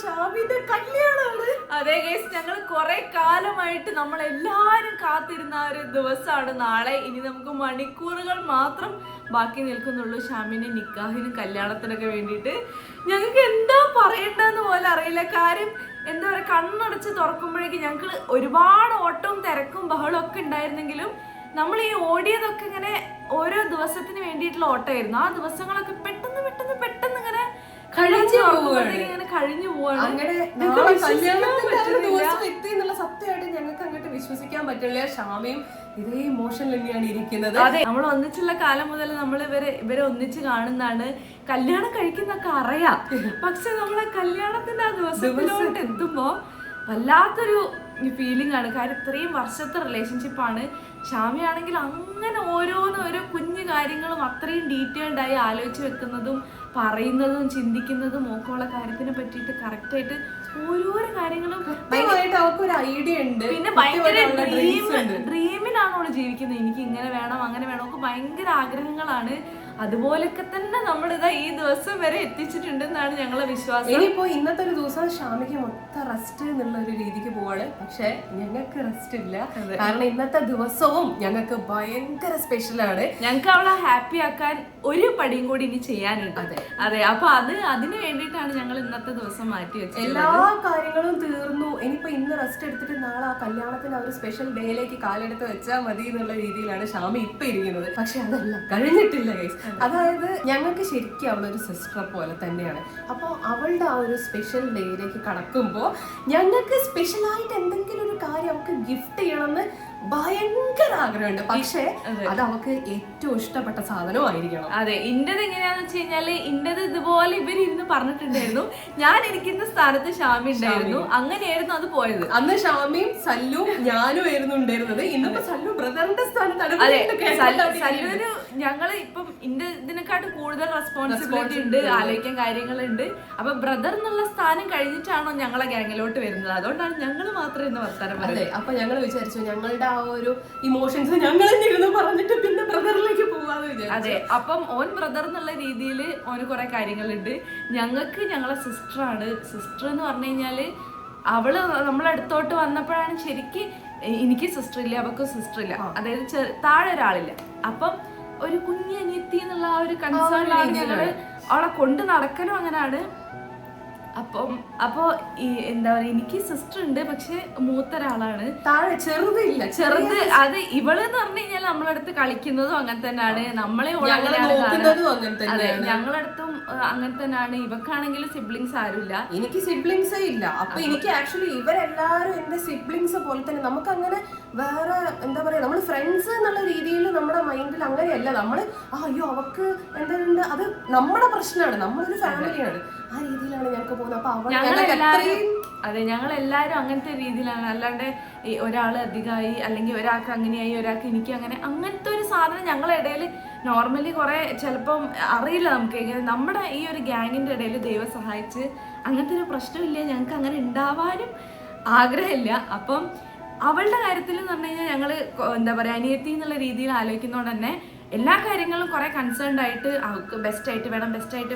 ഷാമിന്റെ കല്യാണമാണ്. അതെ ഗൈസ്, ഞങ്ങൾ കുറെ കാലമായിട്ട് നമ്മളെല്ലാരും കാത്തിരുന്ന ഒരു ദിവസമാണ് നാളെ. ഇനി നമുക്ക് മണിക്കൂറുകൾ മാത്രം ബാക്കി നിൽക്കുന്നുള്ളൂ ഷാമിന്റെ നിക്കാഹിനും കല്യാണത്തിനൊക്കെ വേണ്ടിയിട്ട്. ഞങ്ങൾക്ക് എന്താ പറയണ്ടെന്ന് പോലെ അറിയില്ല. കാര്യം എന്താ പറയുക, കണ്ണടച്ച് തുറക്കുമ്പോഴേക്കും ഞങ്ങൾക്ക് ഒരുപാട് ഓട്ടവും തിരക്കും ബഹളവും ഒക്കെ ഉണ്ടായിരുന്നെങ്കിലും നമ്മൾ ഈ ഓടിയതൊക്കെ ഇങ്ങനെ ഓരോ ദിവസത്തിന് വേണ്ടിയിട്ടുള്ള ഓട്ടമായിരുന്നു. ആ ദിവസങ്ങളൊക്കെ പെട്ടെന്ന് പെട്ടെന്ന് പെട്ടെന്ന് ഇങ്ങനെ കഴിഞ്ഞു പോവാണ്. അങ്ങനെ സത്യമായിട്ട് ഞങ്ങൾക്ക് അങ്ങോട്ട് വിശ്വസിക്കാൻ പറ്റില്ല. ഷാമയും ഇതേ ഇമോഷനിൽ തന്നെയാണ് ഇരിക്കുന്നത്. അതെ, നമ്മൾ ഒന്നിച്ചുള്ള കാലം മുതൽ നമ്മൾ ഇവരെ ഒന്നിച്ച് കാണുന്നതാണ്. കല്യാണം കഴിക്കുന്നൊക്കെ അറിയാം, പക്ഷെ നമ്മളെ കല്യാണത്തിന്റെ ആ ദിവസത്തിലോട്ട് എത്തുമ്പോ വല്ലാത്തൊരു ഫീലിംഗ് ആണ്. കാര്യം ഇത്രയും വർഷത്തെ റിലേഷൻഷിപ്പാണ്. ഷാമിയാണെങ്കിൽ അങ്ങനെ ഓരോ കുഞ്ഞു കാര്യങ്ങളും അത്രയും ഡീറ്റെയിൽഡ് ആയി ആലോചിച്ച് വെക്കുന്നതും പറയുന്നതും ചിന്തിക്കുന്നതും ഒക്കെയുള്ള കാര്യത്തിനെ പറ്റിയിട്ട് കറക്റ്റായിട്ട് ഓരോരോ കാര്യങ്ങളും അവൾക്കൊരു ഐഡിയ ഉണ്ട്. പിന്നെ ഭയങ്കര ഡ്രീമിലാണ് അവള് ജീവിക്കുന്നത്. എനിക്ക് ഇങ്ങനെ വേണം അങ്ങനെ വേണം ഒക്കെ ഭയങ്കര ആഗ്രഹങ്ങളാണ്. അതുപോലൊക്കെ തന്നെ നമ്മളിതാ ഈ ദിവസം വരെ എത്തിച്ചിട്ടുണ്ടെന്നാണ് ഞങ്ങളെ വിശ്വാസം. ഇനിയിപ്പോ ഇന്നത്തെ ഒരു ദിവസം ഷാമിക്ക് മൊത്തം റെസ്റ്റ് എന്നുള്ള ഒരു രീതിക്ക് പോവാണ്. പക്ഷെ ഞങ്ങൾക്ക് റെസ്റ്റ് ഇല്ല. കാരണം ഇന്നത്തെ ദിവസവും ഞങ്ങൾക്ക് ഭയങ്കര സ്പെഷ്യലാണ്. ഞങ്ങൾക്ക് അവളെ ഹാപ്പി ആക്കാൻ ഒരു പടിയും കൂടി ഇനി ചെയ്യാനുണ്ട്. അതെ, അപ്പൊ അതിന് വേണ്ടിയിട്ടാണ് ഞങ്ങൾ ഇന്നത്തെ ദിവസം മാറ്റി വെച്ചത്. എല്ലാ കാര്യങ്ങളും തീർന്നു. ഇനിയിപ്പോ ഇന്ന് റെസ്റ്റ് എടുത്തിട്ട് നാളെ ആ കല്യാണത്തിന് ആ ഒരു സ്പെഷ്യൽ ഡേയിലേക്ക് കാലെടുത്ത് വെച്ചാൽ മതി എന്നുള്ള രീതിയിലാണ് ഷാമി ഇപ്പൊ ഇരിക്കുന്നത്. പക്ഷെ അതല്ല, കഴിഞ്ഞിട്ടില്ല ഗൈസ്. അതായത് ഞങ്ങൾക്ക് ശരിക്കും അവളൊരു സിസ്റ്റർ പോലെ തന്നെയാണ്. അപ്പോൾ അവളുടെ ആ ഒരു സ്പെഷ്യൽ ഡേയിലേക്ക് കടക്കുമ്പോൾ ഞങ്ങൾക്ക് സ്പെഷ്യലായിട്ട് എന്തെങ്കിലും ഒരു കാര്യം അവൾക്ക് ഗിഫ്റ്റ് ചെയ്യണമെന്ന് ഭയങ്കര ആഗ്രഹമുണ്ട്. പക്ഷേ അത് അവൾക്ക് ഏറ്റവും ഇഷ്ടപ്പെട്ട സാധനമായിരിക്കണം. അതെ, ഇന്റത് എങ്ങനെയാന്ന് വെച്ച് കഴിഞ്ഞാല് ഇന്റത് ഇതുപോലെ ഇവരിരുന്ന് പറഞ്ഞിട്ടുണ്ടായിരുന്നു. ഞാൻ ഇരിക്കുന്ന സ്ഥാനത്ത് ഷാമി ഉണ്ടായിരുന്നു. അങ്ങനെയായിരുന്നു അത് പോയത്. അന്ന് ഷാമിയും സല്ലും ഞാനും ആയിരുന്നു ഉണ്ടായിരുന്നത്. ഇന്നിപ്പോ സല്ലു ബ്രദറിന്റെ സ്ഥാനത്താണ്. അതെ, സല്ലുവിന് ഞങ്ങള് ഇപ്പം ഇതിനെക്കാട്ടും കൂടുതൽ റെസ്പോൺസിബിലിറ്റി ഉണ്ട്, ആലോചിക്കാൻ കാര്യങ്ങളുണ്ട്. അപ്പൊ ബ്രദർ എന്നുള്ള സ്ഥാനം കഴിഞ്ഞിട്ടാണോ ഞങ്ങളെ ഗ്യാങ്ങിലോട്ട് വരുന്നത്. അതുകൊണ്ടാണ് ഞങ്ങൾ മാത്രം ഇന്ന് വർത്താനം പറയുന്നത്. അപ്പൊ ഞങ്ങൾ വിചാരിച്ചു ഞങ്ങളുടെ ആ ഒരു ഇമോഷൻസ് ഞങ്ങൾ തന്നെ ഇരുന്ന് പറഞ്ഞിട്ട് പിന്നെ ബ്രദറിലേക്ക് പോവാന്ന് വിചാരിച്ചു. അതെ, അപ്പം ഓൻ ബ്രദർ എന്നുള്ള രീതിയിൽ ഓന് കുറെ കാര്യങ്ങളുണ്ട്. ഞങ്ങൾക്ക് ഞങ്ങളെ സിസ്റ്ററാണ്. സിസ്റ്റർ എന്ന് പറഞ്ഞു കഴിഞ്ഞാല് അവള് നമ്മളെ അടുത്തോട്ട് വന്നപ്പോഴാണ് ശരിക്ക് എനിക്ക് സിസ്റ്റർ ഇല്ല, അവൾക്ക് സിസ്റ്റർ ഇല്ല, അതായത് താഴെ ഒരാളില്ല. അപ്പം ഒരു കുഞ്ഞനിയത്തി എന്നുള്ള ആ ഒരു കൺസേണിലാണ് ഞങ്ങള് അവളെ കൊണ്ട് നടക്കലും അങ്ങനെയാണ്. അപ്പൊ എന്താ പറയാ, എനിക്ക് സിസ്റ്റർ ഉണ്ട്, പക്ഷെ മൂത്തൊരാളാണ്. താഴെ ചെറുത്. അത് ഇവള് എന്ന് പറഞ്ഞു കഴിഞ്ഞാൽ നമ്മളടുത്ത് കളിക്കുന്നതും അങ്ങനെ തന്നെയാണ്, നമ്മളെ അതെ ഞങ്ങളടുത്തും അങ്ങനെ തന്നെയാണ്. ഇവക്കാണെങ്കിൽ സിബ്ലിങ്സ് ആരുമില്ല. എനിക്ക് സിബ്ലിങ്സേ ഇല്ല. അപ്പൊ എനിക്ക് ആക്ച്വലി ഇവരെല്ലാരും എന്റെ സിബ്ലിങ്സ് പോലെ തന്നെ. നമുക്ക് അങ്ങനെ വേറെ എന്താ പറയാ, നമ്മൾ ഫ്രണ്ട്സ് എന്നുള്ള രീതിയിൽ നമ്മുടെ മൈൻഡിൽ അങ്ങനെയല്ല. നമ്മള് അയ്യോ അവക്ക് എന്താ, അത് നമ്മുടെ പ്രശ്നമാണ്, നമ്മളൊരു ഫാമിലിയാണ്, ആ രീതിയിലാണ് ഞങ്ങൾക്ക് പോകുന്നത്. അപ്പൊ അതെ, ഞങ്ങൾ എല്ലാവരും അങ്ങനത്തെ രീതിയിലാണ്. അല്ലാണ്ട് ഒരാള് അധികമായി അല്ലെങ്കിൽ ഒരാൾക്ക് അങ്ങനെയായി ഒരാൾക്ക് എനിക്ക് അങ്ങനത്തെ ഒരു സാധനം ഞങ്ങളുടെ ഇടയിൽ നോർമലി കുറെ ചിലപ്പം അറിയില്ല നമുക്ക്. നമ്മുടെ ഈ ഒരു ഗ്യാങ്ങിന്റെ ഇടയിൽ ദൈവം സഹായിച്ച് അങ്ങനത്തെ ഒരു പ്രശ്നമില്ല, ഞങ്ങൾക്ക് അങ്ങനെ ഉണ്ടാവാനും ആഗ്രഹമില്ല. അപ്പം അവളുടെ കാര്യത്തിൽ എന്ന് പറഞ്ഞു കഴിഞ്ഞാൽ ഞങ്ങള് എന്താ പറയാ, അനിയത്തി എന്നുള്ള രീതിയിൽ ആലോചിക്കുന്നതുകൊണ്ട് തന്നെ എല്ലാ കാര്യങ്ങളും കുറെ കൺസേൺഡ് ആയിട്ട് അവൾക്ക് ബെസ്റ്റ് ആയിട്ട്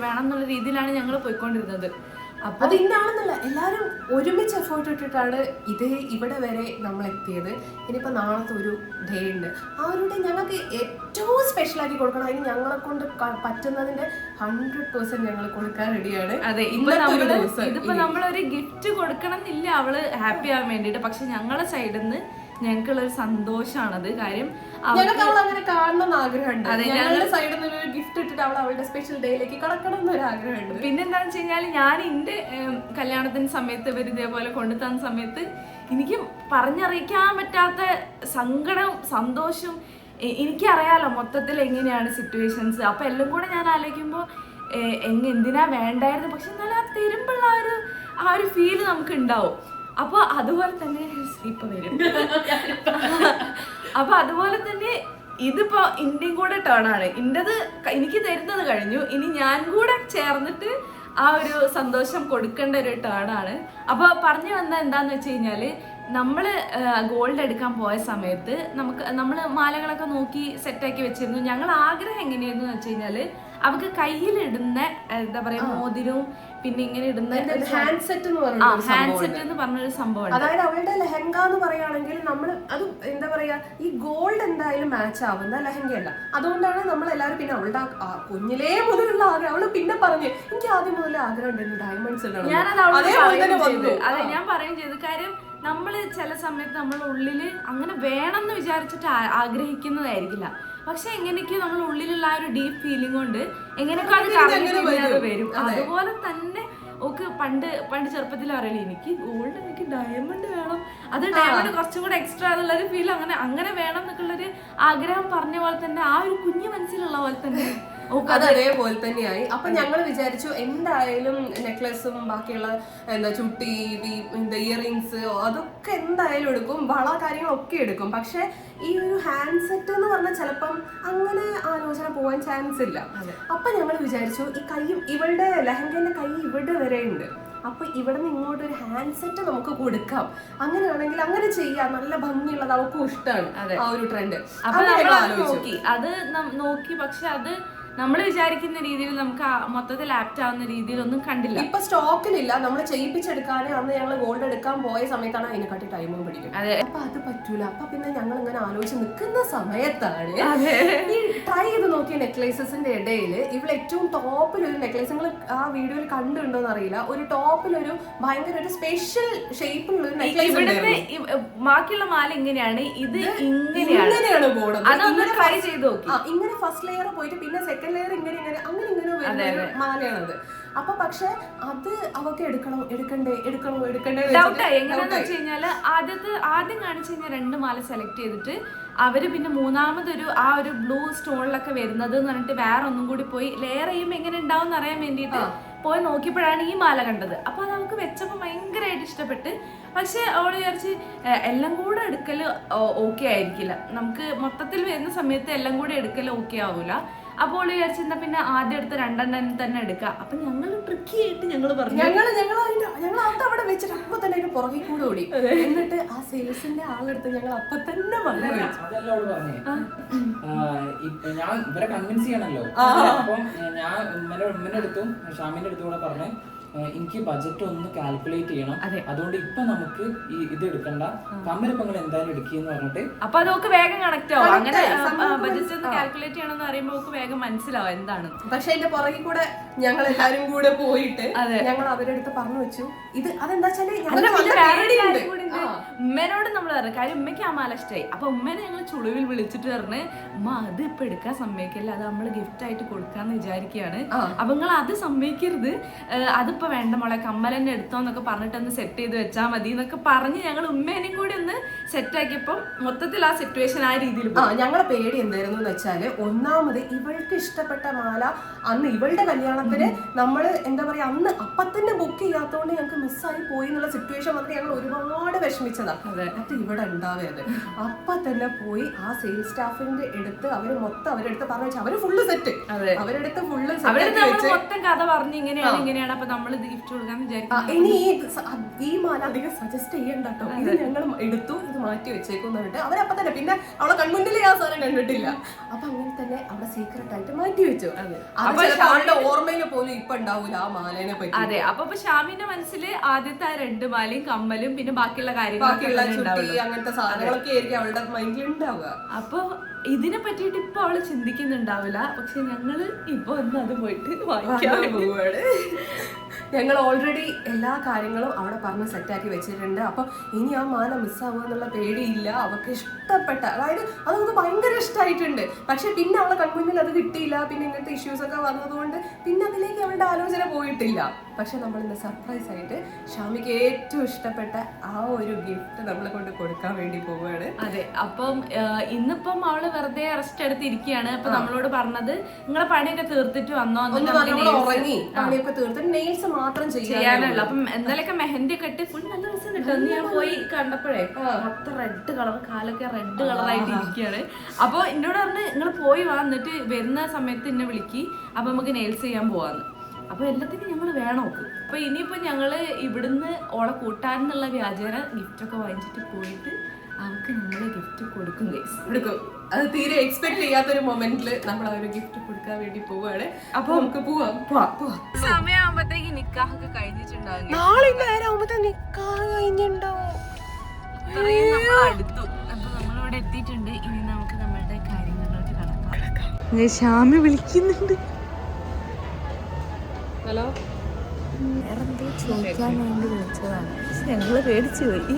വേണം എന്നുള്ള രീതിയിലാണ് ഞങ്ങൾ പോയിക്കൊണ്ടിരുന്നത്. അപ്പൊ അത് ഇന്നാണെന്നല്ല, എല്ലാരും ഒരുമിച്ച് എഫേർട്ട് ഇട്ടിട്ടാണ് ഇവിടെ വരെ നമ്മൾ എത്തിയത്. ഇനിയിപ്പോ നാളത്തെ ഒരു ഡേ ഉണ്ട്. ആ ഒരു ഡേ ഞങ്ങൾക്ക് ഏറ്റവും സ്പെഷ്യൽ ആക്കി കൊടുക്കണം. അതിന് ഞങ്ങളെ കൊണ്ട് പറ്റുന്നതിന്റെ 100% ഞങ്ങൾ കൊടുക്കാൻ റെഡിയാണ്. അതെ, ഇതിപ്പോ നമ്മളൊരു ഗിഫ്റ്റ് കൊടുക്കണം എന്നില്ല അവള് ഹാപ്പി ആവാൻ വേണ്ടിട്ട്. പക്ഷെ ഞങ്ങളുടെ സൈഡിൽ നിന്ന് ഞങ്ങൾക്കുള്ളൊരു സന്തോഷമാണത്. കാര്യം ഞങ്ങൾക്ക് അവൾ അങ്ങനെ കാണണം എന്ന് ആഗ്രഹമുണ്ട്. ഞങ്ങളുടെ സൈഡിൽ നിന്ന് ഒരു ഗിഫ്റ്റ് ഇട്ടിട്ട് അവൾ അവളുടെ സ്പെഷ്യൽ ഡേയിലേക്ക് കടക്കണം എന്നൊരു ആഗ്രഹമുണ്ട്. പിന്നെന്താന്ന് വെച്ച് കഴിഞ്ഞാൽ ഞാൻ എന്റെ കല്യാണത്തിന് സമയത്ത് ഇവർ ഇതേപോലെ കൊണ്ടു തന്ന സമയത്ത് എനിക്ക് പറഞ്ഞറിയിക്കാൻ പറ്റാത്ത സങ്കടവും സന്തോഷവും. എനിക്കറിയാലോ മൊത്തത്തിൽ എങ്ങനെയാണ് സിറ്റുവേഷൻസ്. അപ്പൊ എല്ലാം കൂടെ ഞാൻ ആലോചിക്കുമ്പോൾ എന്തിനാ വേണ്ടായിരുന്നു, പക്ഷെ എന്നാലും ആ തരുമ്പോഴുള്ള ആ ഒരു ഫീല് നമുക്ക് ഉണ്ടാവും. അപ്പൊ അതുപോലെ തന്നെ ഇപ്പൊ വരും. അപ്പൊ അതുപോലെ തന്നെ ഇതിപ്പോ ഇന്ത്യയും കൂടെ ടേൺ ആണ്. ഇന്റത് എനിക്ക് തരുന്നത് കഴിഞ്ഞു, ഇനി ഞാൻ കൂടെ ചേർന്നിട്ട് ആ ഒരു സന്തോഷം കൊടുക്കേണ്ട ഒരു ടേൺ ആണ്. അപ്പൊ പറഞ്ഞു വന്ന എന്താന്ന് വെച്ച് കഴിഞ്ഞാല്, നമ്മള് ഗോൾഡ് എടുക്കാൻ പോയ സമയത്ത് നമ്മള് മാലകളൊക്കെ നോക്കി സെറ്റാക്കി വെച്ചിരുന്നു. ഞങ്ങൾ ആഗ്രഹം എങ്ങനെയായിരുന്നു വെച്ച് കഴിഞ്ഞാല് അവക്ക് കയ്യിലിടുന്ന എന്താ പറയാ മോതിരവും പിന്നെ ഇങ്ങനെ ഇടുന്ന ഹാൻഡ് സെറ്റ് എന്ന് പറഞ്ഞൊരു സംഭവം. അതായത് അവളുടെ ലെഹങ്ക എന്ന് പറയുകയാണെങ്കിൽ നമ്മൾ അത് എന്താ പറയാ ഈ ഗോൾഡ് എന്തായാലും മാച്ച് ആവുന്ന ലെഹങ്കയല്ല. അതുകൊണ്ടാണ് നമ്മൾ എല്ലാവരും പിന്നെ അവളുടെ കുഞ്ഞിലേ മുതലുള്ള ആഗ്രഹം അവള് പിന്നെ പറഞ്ഞു എനിക്ക് ആദ്യം മുതലേ ആഗ്രഹം ഉണ്ടായിരുന്നു ഡയമണ്ട്സ് ഇടണം. ഞാൻ പറയുകയും ചെയ്തു. കാര്യം നമ്മൾ ചില സമയത്ത് നമ്മളെ ഉള്ളില് അങ്ങനെ വേണമെന്ന് വിചാരിച്ചിട്ട് ആഗ്രഹിക്കുന്നതായിരിക്കില്ല. പക്ഷെ എങ്ങനെയൊക്കെയോ നമ്മുടെ ഉള്ളിലുള്ള ആ ഒരു ഡീപ്പ് ഫീലിംഗ് കൊണ്ട് എങ്ങനെയൊക്കെ അത് വരും. അതുപോലെ തന്നെ ഓക്ക് പണ്ട് ചെറുപ്പത്തിൽ പറയല്ലേ എനിക്ക് ഗോൾഡ് എനിക്ക് ഡയമണ്ട് വേണം, അത് ഡയമണ്ട് കുറച്ചും കൂടെ എക്സ്ട്രാ എന്നുള്ളൊരു ഫീൽ അങ്ങനെ വേണം എന്നൊക്കെയുള്ളൊരു ആഗ്രഹം പറഞ്ഞ പോലെ തന്നെ ആ ഒരു കുഞ്ഞു മനസ്സിലുള്ള പോലെ തന്നെ അതേപോലെ തന്നെയായി. അപ്പൊ ഞങ്ങൾ വിചാരിച്ചു എന്തായാലും നെക്ലസും ബാക്കിയുള്ള എന്താ ചുട്ടി എന്താ ഇയറിങ്സ് അതൊക്കെ എന്തായാലും എടുക്കും, വള കാര്യങ്ങളൊക്കെ എടുക്കും. പക്ഷെ ഈ ഒരു ഹാൻഡ് സെറ്റ് എന്ന് പറഞ്ഞാൽ ചിലപ്പം അങ്ങനെ ആലോചന പോവാൻ ചാൻസ് ഇല്ല. അപ്പൊ ഞങ്ങൾ വിചാരിച്ചു ഈ കൈ ഇവളുടെ ലെഹങ്കന്റെ കൈ ഇവിടെ വരെ ഉണ്ട്, അപ്പൊ ഇവിടെ നിന്ന് ഇങ്ങോട്ട് ഒരു ഹാൻഡ് സെറ്റ് നമുക്ക് കൊടുക്കാം, അങ്ങനെയാണെങ്കിൽ അങ്ങനെ ചെയ്യാം, നല്ല ഭംഗിയുള്ളത് അവൾക്കും ഇഷ്ടമാണ് ആ ഒരു ട്രെൻഡ്. അത് നോക്കി പക്ഷെ അത് നമ്മൾ വിചാരിക്കുന്ന രീതിയിൽ നമുക്ക് മൊത്തത്തിൽ ആപ്റ്റ് ആവുന്ന രീതിയിലൊന്നും കണ്ടില്ല. ഇപ്പൊ സ്റ്റോക്കിലില്ല. നമ്മൾ ചെയ്യിപ്പിച്ചെടുക്കാൻ അന്ന് ഞങ്ങൾ ഗോൾഡ് എടുക്കാൻ പോയ സമയത്താണ് അതിനെക്കാട്ടി ടൈമും പിടിക്കും. അപ്പൊ അത് പറ്റൂല. അപ്പൊ പിന്നെ ഞങ്ങൾ ഇങ്ങനെ ആലോചിച്ച് നിൽക്കുന്ന സമയത്താണ് ഈ ട്രൈ ചെയ്ത് നോക്കിയ നെക്ലേസസിന്റെ ഇടയിൽ ഇവിടെ ഏറ്റവും ടോപ്പിലൊരു നെക്ലേസ്, നിങ്ങൾ ആ വീഡിയോയിൽ കണ്ടുണ്ടോന്ന് അറിയില്ല, ഒരു ടോപ്പിലൊരു ഭയങ്കര ഒരു സ്പെഷ്യൽ ഷേപ്പിലുള്ള ഒരു നെക്ലേസ്. ബാക്കിയുള്ള മാല ഇങ്ങനെയാണ്, ഇത് ഇങ്ങനെയാണ് ബോർഡ്. ട്രൈ ചെയ്ത് നോക്കി. ഇങ്ങനെ ഫസ്റ്റ് ലെയർ പോയിട്ട് പിന്നെ സെക്കൻഡ് ലെയർ ഇങ്ങനെ വരുന്ന മാലയാണത്. അപ്പൊ പക്ഷെ അത് അവക്ക് എടുക്കണ്ടേ ഡൗട്ടായി. എങ്ങനെയാന്ന് വെച്ച് കഴിഞ്ഞാല് ആദ്യം കാണിച്ചു കഴിഞ്ഞാൽ 2 മാല സെലക്ട് ചെയ്തിട്ട് അവര് പിന്നെ മൂന്നാമതൊരു ആ ഒരു ബ്ലൂ സ്റ്റോണിലൊക്കെ വരുന്നത് എന്ന് പറഞ്ഞിട്ട് വേറെ ഒന്നും കൂടി പോയി ലെയർ ചെയ്യുമ്പോൾ എങ്ങനെ ഉണ്ടാവും എന്ന് അറിയാൻ വേണ്ടിയിട്ട് പോയി നോക്കിയപ്പോഴാണ് ഈ മാല കണ്ടത്. അപ്പൊ അത് അവൾക്ക് വെച്ചപ്പോൾ ഭയങ്കരമായിട്ട് ഇഷ്ടപ്പെട്ട്. പക്ഷെ അവള് വിചാരിച്ച് എല്ലാം കൂടെ എടുക്കല് ഓക്കെ ആയിരിക്കില്ല, നമുക്ക് മൊത്തത്തിൽ വരുന്ന സമയത്ത് എല്ലാം കൂടെ എടുക്കല് ഓക്കെ ആവൂല. അപ്പോൾ വിചാരിച്ചിരുന്ന പിന്നെ ആദ്യം എടുത്ത് 2 തന്നെ എടുക്കാം. അപ്പൊ ഞങ്ങൾ ട്രിക്കി ആയിട്ട് ഞങ്ങൾ പറഞ്ഞു ഞങ്ങൾ അവിടെ വെച്ചിട്ട് അപ്പൊ തന്നെ അതിന്റെ പുറകെ കൂടെ ഓടി. എന്നിട്ട് ആ സെയിൽസിന്റെ ആളെടുത്ത് ഞങ്ങൾ അപ്പൊ തന്നെ ഞാൻ ഇവരെ കൺവിൻസ് ചെയ്യണല്ലോ. അപ്പം ഞാൻ ഉമ്മന്റെ അടുത്തും ഷാമിന്റെ അടുത്തും കൂടെ പറഞ്ഞു എനിക്ക് ബജറ്റ് ഒന്ന് കാൽക്കുലേറ്റ് ചെയ്യണം, അതുകൊണ്ട് ഇപ്പൊ നമുക്ക് ഈ ഇത് എടുക്കണ്ട, കമ്മലിപ്പങ്ങൾ എന്തായാലും എടുക്കുകയെന്ന് പറഞ്ഞിട്ട് അപ്പൊ അതൊക്കെ വേഗം കണക്ട് ആവും. അങ്ങനെ ബജറ്റ് ഒന്ന് കാൽക്കുലേറ്റ് ചെയ്യണം എന്ന് പറയുമ്പോൾ വേഗം മനസ്സിലാവും എന്താണ്. പക്ഷെ അതിന്റെ പുറകെ കൂടെ ഞങ്ങൾ എല്ലാരും കൂടെ പോയിട്ട് ഞങ്ങൾ അവരുടെ അടുത്ത് പറഞ്ഞു വെച്ചു ഇത് അതെന്താ ഉമ്മേനോട് നമ്മൾ പറഞ്ഞു. കാര്യം ഉമ്മയ്ക്ക് ആ മാല ഇഷ്ടമായി. അപ്പൊ ഉമ്മേനെ ഞങ്ങൾ ചുളിവിൽ വിളിച്ചിട്ട് പറഞ്ഞ് ഉമ്മ അത് ഇപ്പൊ എടുക്കാൻ സമ്മതിക്കില്ല, അത് നമ്മള് ഗിഫ്റ്റ് ആയിട്ട് കൊടുക്കാന്ന് വിചാരിക്കുകയാണ്, അപ്പൊ നിങ്ങൾ അത് സമ്മതിക്കരുത്, അതിപ്പോ വേണ്ട മോളെ കമ്മലെന്നെ എടുത്തോന്നൊക്കെ പറഞ്ഞിട്ടൊന്ന് സെറ്റ് ചെയ്ത് വെച്ചാൽ മതി എന്നൊക്കെ പറഞ്ഞ് ഞങ്ങൾ ഉമ്മേനെയും കൂടി ഒന്ന് സെറ്റ് ആക്കിയപ്പം മൊത്തത്തിൽ ആ സിറ്റുവേഷൻ ആ രീതിയിൽ. ഞങ്ങളെ പേടി എന്തായിരുന്നു എന്ന് വെച്ചാല്, ഒന്നാമത് ഇവൾക്ക് ഇഷ്ടപ്പെട്ട മാല അന്ന് ഇവളുടെ കല്യാണത്തിന് നമ്മൾ എന്താ പറയാ അന്ന് അപ്പൊ തന്നെ ബുക്ക് ചെയ്യാത്തതുകൊണ്ട് ഞങ്ങൾക്ക് മിസ്സായി പോയി എന്നുള്ള സിറ്റുവേഷൻ വന്നിട്ട് ഞങ്ങൾ ഒരുപാട് വിഷമിച്ചതാ. അത് ഇവിടെ ഉണ്ടാവരുത്. അപ്പൊ തന്നെ പോയി ആ സെയിൽസ് സ്റ്റാഫിന്റെ അടുത്ത് അവര് മൊത്തം അവരെടുത്ത് പറഞ്ഞു വെച്ചാൽ അവര് ഫുള്ള് സെറ്റ്, അവരെടുത്ത് ഫുള്ള് മൊത്തം കഥ പറഞ്ഞു ഇങ്ങനെയാണ് അപ്പൊ നമ്മൾ ഇത് ഗിഫ്റ്റ് കൊടുക്കാന്ന് വിചാരിക്കും. ഇനി ഈ മാല അധികം സജസ്റ്റ് ചെയ്യണ്ട കേട്ടോ, ഇത് ഞങ്ങൾ എടുത്തു, ഇത് മാറ്റി വെച്ചേക്കും പറഞ്ഞിട്ട് അവരപ്പൊ തന്നെ പിന്നെ അവളെ കൺമുന്നിലേ ആ സാധനം കണ്ടിട്ടില്ല. അപ്പൊ അങ്ങനെ തന്നെ അവിടെ സീക്രട്ട് ആയിട്ട് മാറ്റി വെച്ചു. അവളുടെ ഓർമ്മയിൽ പോലും ഇപ്പൊ ഉണ്ടാവൂല ആ മാലേനെ പറ്റി. അതെ. അപ്പൊ ഷാമിന്റെ മനസ്സിൽ ആദ്യത്തെ ആ 2 മാലയും കമ്മലും പിന്നെ ബാക്കിയുള്ള അങ്ങനത്തെ സാധനങ്ങളൊക്കെ ആയിരിക്കും അവളുടെ മൈൻഡിൽ ഉണ്ടാവുക. അപ്പൊ ഇതിനെ പറ്റിയിട്ട് ഇപ്പൊ അവള് ചിന്തിക്കുന്നുണ്ടാവില്ല. പക്ഷെ ഞങ്ങള് ഇപ്പൊ ഒന്ന് അത് പോയിട്ട് വാങ്ങിക്കാൻ പോവാണ്. ഞങ്ങൾ ഓൾറെഡി എല്ലാ കാര്യങ്ങളും അവിടെ പറഞ്ഞ് സെറ്റാക്കി വെച്ചിട്ടുണ്ട്. അപ്പൊ ഇനി ആ മാല മിസ്സാവുക എന്നുള്ള പേടിയില്ല. അവൾക്ക് ഇഷ്ടപ്പെട്ട, അതായത് അത് നമുക്ക് ഭയങ്കര ഇഷ്ടമായിട്ടുണ്ട്. പക്ഷെ പിന്നെ അവളെ കൺമുന്നിൽ അത് കിട്ടിയില്ല, പിന്നെ ഇങ്ങനത്തെ ഇഷ്യൂസ് ഒക്കെ വന്നതുകൊണ്ട് പിന്നെ അതിലേക്ക് അവളുടെ ആലോചന പോയിട്ടില്ല. പക്ഷെ നമ്മൾ ഇന്ന് സർപ്രൈസ് ആയിട്ട് ഷാമിക്ക് ഏറ്റവും ഇഷ്ടപ്പെട്ട ആ ഒരു ഗിഫ്റ്റ് നമ്മളെ കൊണ്ട് കൊടുക്കാൻ വേണ്ടി പോവുകയാണ്. അതെ. അപ്പം ഇന്നിപ്പം അവള് വെറുതെ റെസ്റ്റ് എടുത്തിരിക്കുകയാണ്. അപ്പൊ നമ്മളോട് പറഞ്ഞത് നിങ്ങളെ പണിയൊക്കെ തീർത്തിട്ട് വന്നോ, ഉറങ്ങി പണിയൊക്കെ തീർത്തിട്ട് നെയിൽസ് മാത്രം ചെയ്യാനുള്ള. അപ്പം എന്തായാലും മെഹന്തി ഒക്കെ ഇട്ട് ഫുൾ നല്ല രസം കിട്ടും. ഞാൻ പോയി കണ്ടപ്പോഴേ മൊത്തം റെഡ് കളർ, കാലൊക്കെ റെഡ് കളറായിട്ട് ഇരിക്കുകയാണ്. അപ്പൊ എന്നോട് പറഞ്ഞ് നിങ്ങൾ പോയി വന്നിട്ട് വരുന്ന സമയത്ത് എന്നെ വിളിക്കി, അപ്പൊ നമുക്ക് നെയിൽസ് ചെയ്യാൻ പോവാന്ന്. അപ്പൊ എല്ലാത്തിനും ഞങ്ങൾ വേണം. അപ്പൊ ഇനിയിപ്പോ ഞങ്ങള് ഇവിടുന്ന് ഓളെ കൂട്ടാനെന്നുള്ള വ്യാജേന ഗിഫ്റ്റ് ഒക്കെ വാങ്ങിച്ചിട്ട് പോയിട്ട് അവർക്ക് നമ്മള് ഗിഫ്റ്റ് കൊടുക്കും. അത് തീരെ എക്സ്പെക്ട് ചെയ്യാത്തൊരു മൊമെന്റിൽ നമ്മൾ ആ ഒരു ഗിഫ്റ്റ് കൊടുക്കാൻ വേണ്ടി പോവാണ്. അപ്പൊ നമുക്ക് പോവാം. സമയമാകുമ്പോഴത്തേക്ക് നിക്കാഹൊക്കെ കഴിഞ്ഞിട്ടുണ്ടാവും. നാളെ നേരം ആവുമ്പോ നിക്കാഹ് കഴിഞ്ഞിട്ടുണ്ടാവും. ഇത്രയും നമ്മൾ അടുത്തു. അപ്പൊ നമ്മളിവിടെ എത്തിയിട്ടുണ്ട്. ഇനി നമുക്ക് നമ്മളുടെ കാര്യങ്ങളിലോട്ട് കടക്കാം. ശ്യാമി വിളിക്കുന്നുണ്ട്. ഹലോ, വേറെന്തോ ചോദിക്കാൻ വേണ്ടി വിളിച്ചതാണ്. പക്ഷെ ഞങ്ങള് പേടിച്ചു പോയി.